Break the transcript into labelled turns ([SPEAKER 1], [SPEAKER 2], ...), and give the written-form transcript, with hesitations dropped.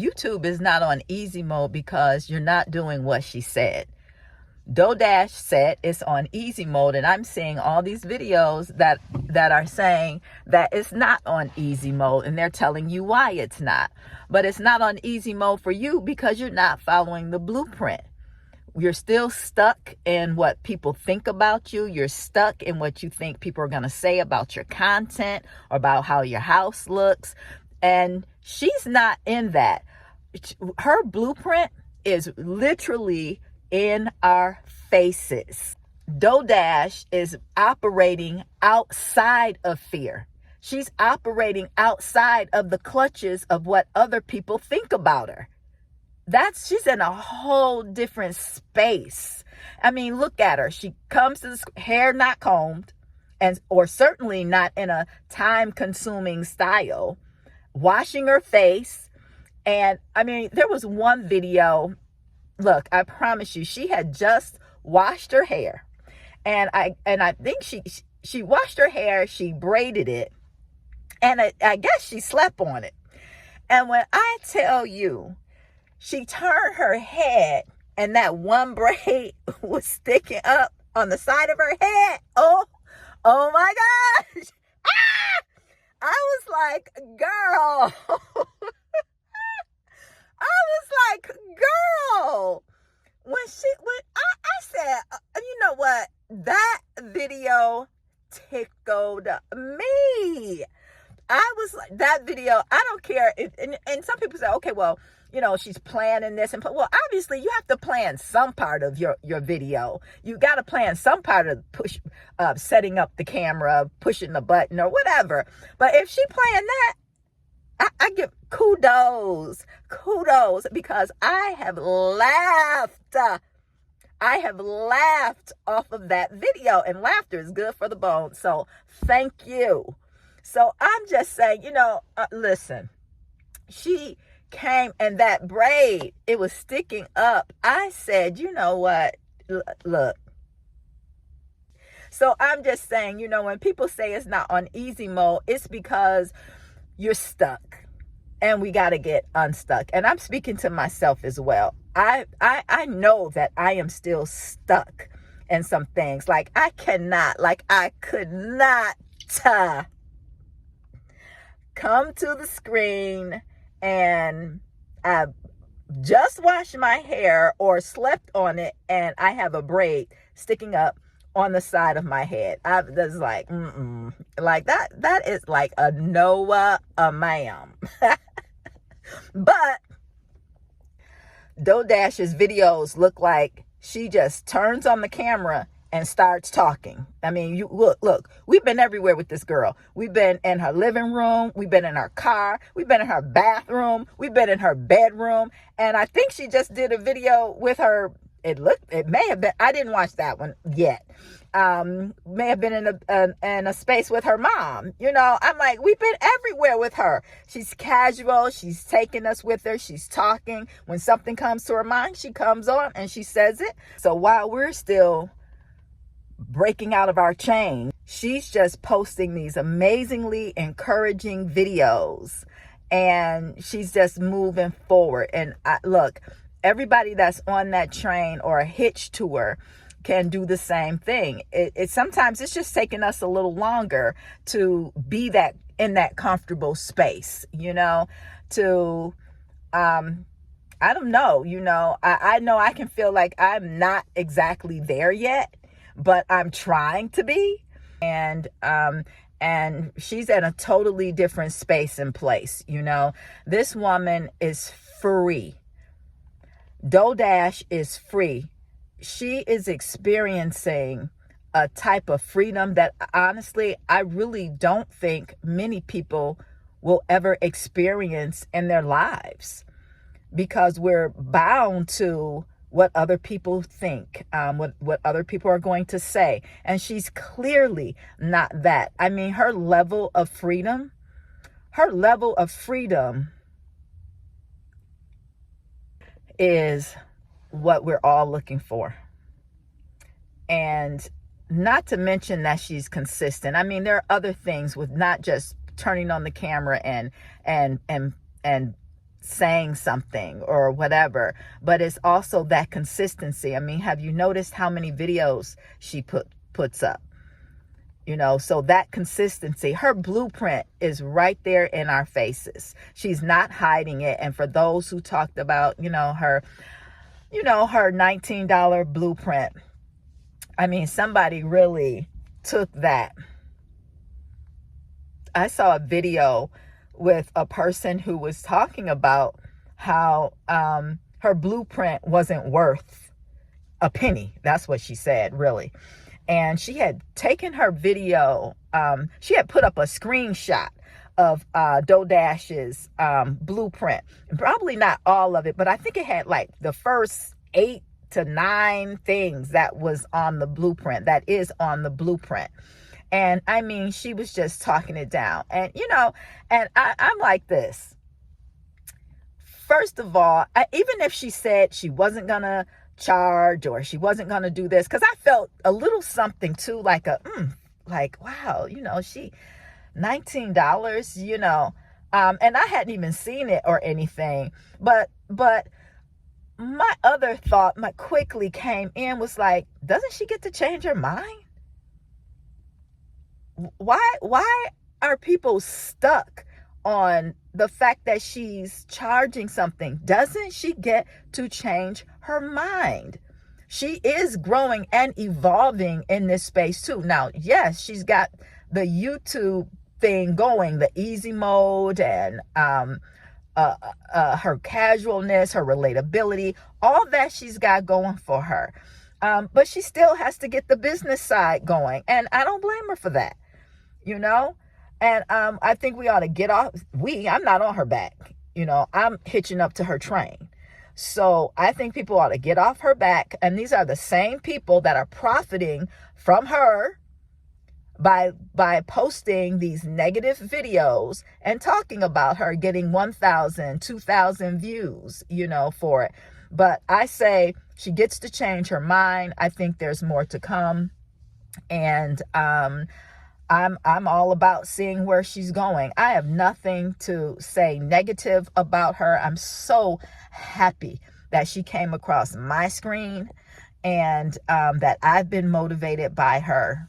[SPEAKER 1] YouTube is not on easy mode because you're not doing what she said. Doughdash said it's on easy mode, and I'm seeing all these videos that are saying that it's not on easy mode, and they're telling you why it's not. But it's not on easy mode for you because you're not following the blueprint. You're still stuck in what people think about you. You're stuck in what you think people are going to say about your content or about how your house looks. And she's not in that. Her blueprint is literally in our faces. Doughdash is operating outside of fear. She's operating outside of the clutches of what other people think about her. She's in a whole different space. I mean, look at her. She comes to the hair not combed, or certainly not in a time-consuming style, washing her face. And I mean, there was one video. Look, I promise you, she had just washed her hair, and I think she washed her hair, she braided it, and I guess she slept on it. And when I tell you, she turned her head, and that one braid was sticking up on the side of her head. Oh my gosh! Ah! I was like, girl. I was like, girl, when I said, you know what, that video tickled me. I was like, that video, I don't care. And some people say, okay, well, you know, she's planning this. Well, obviously you have to plan some part of your video. You got to plan some part of setting up the camera, pushing the button or whatever. But if she planned that, I give kudos, because I have laughed. I have laughed off of that video, and laughter is good for the bones. So thank you. So I'm just saying, you know, listen, she came and that braid, it was sticking up. I said, you know what, look. So I'm just saying, you know, when people say it's not on easy mode, it's because you're stuck, and we got to get unstuck. And I'm speaking to myself as well. I know that I am still stuck in some things. Like I could not come to the screen and I just washed my hair or slept on it, and I have a braid sticking up on the side of my head. I was like, like that is like a Noah, a ma'am. But Doughdash's videos look like she just turns on the camera and starts talking. I mean, you look, we've been everywhere with this girl. We've been in her living room. We've been in her car. We've been in her bathroom. We've been in her bedroom. And I think she just did a video with her. It may have been, I didn't watch that one yet. May have been in a space with her mom. You know, I'm like, we've been everywhere with her. She's casual. She's taking us with her. She's talking. When something comes to her mind, she comes on and she says it. So while we're still breaking out of our chain, she's just posting these amazingly encouraging videos, and she's just moving forward. And look, everybody that's on that train or a hitch to her can do the same thing. Sometimes it's just taking us a little longer to be in that comfortable space, you know, to, I don't know, you know, I know I can feel like I'm not exactly there yet, but I'm trying to be. And she's at a totally different space and place. You know, this woman is free. Doughdash is free. She is experiencing a type of freedom that honestly, I really don't think many people will ever experience in their lives, because we're bound to what other people think, what other people are going to say. And she's clearly not that. I mean, her level of freedom is what we're all looking for. And not to mention that she's consistent. I mean, there are other things with not just turning on the camera and saying something or whatever, but it's also that consistency. I mean, have you noticed how many videos she puts up? You know, so that consistency, her blueprint is right there in our faces. She's not hiding it. And for those who talked about, her $19 blueprint, I mean, somebody really took that. I saw a video with a person who was talking about how her blueprint wasn't worth a penny. That's what she said, really. And she had taken her video, she had put up a screenshot of doughdash's blueprint. Probably not all of it, but I think it had like the first 8 to 9 things that was on the blueprint, that is on the blueprint. And I mean, she was just talking it down. And, and I'm like this. First of all, even if she said she wasn't going to charge or she wasn't going to do this, because I felt a little something too, like wow, she $19, and I hadn't even seen it or anything. But my other thought, quickly came in, was like, doesn't she get to change her mind? Why are people stuck on the fact that she's charging something? Doesn't she get to change her mind? She is growing and evolving in this space too. Now, yes, she's got the YouTube thing going, the easy mode, and her casualness, her relatability, all that she's got going for her. But she still has to get the business side going, and I don't blame her for that. And I think we ought to get off. I'm not on her back. I'm hitching up to her train. So I think people ought to get off her back. And these are the same people that are profiting from her by posting these negative videos and talking about her getting 1,000, 2,000 views, for it. But I say she gets to change her mind. I think there's more to come. And, I'm all about seeing where she's going. I have nothing to say negative about her. I'm so happy that she came across my screen, and that I've been motivated by her.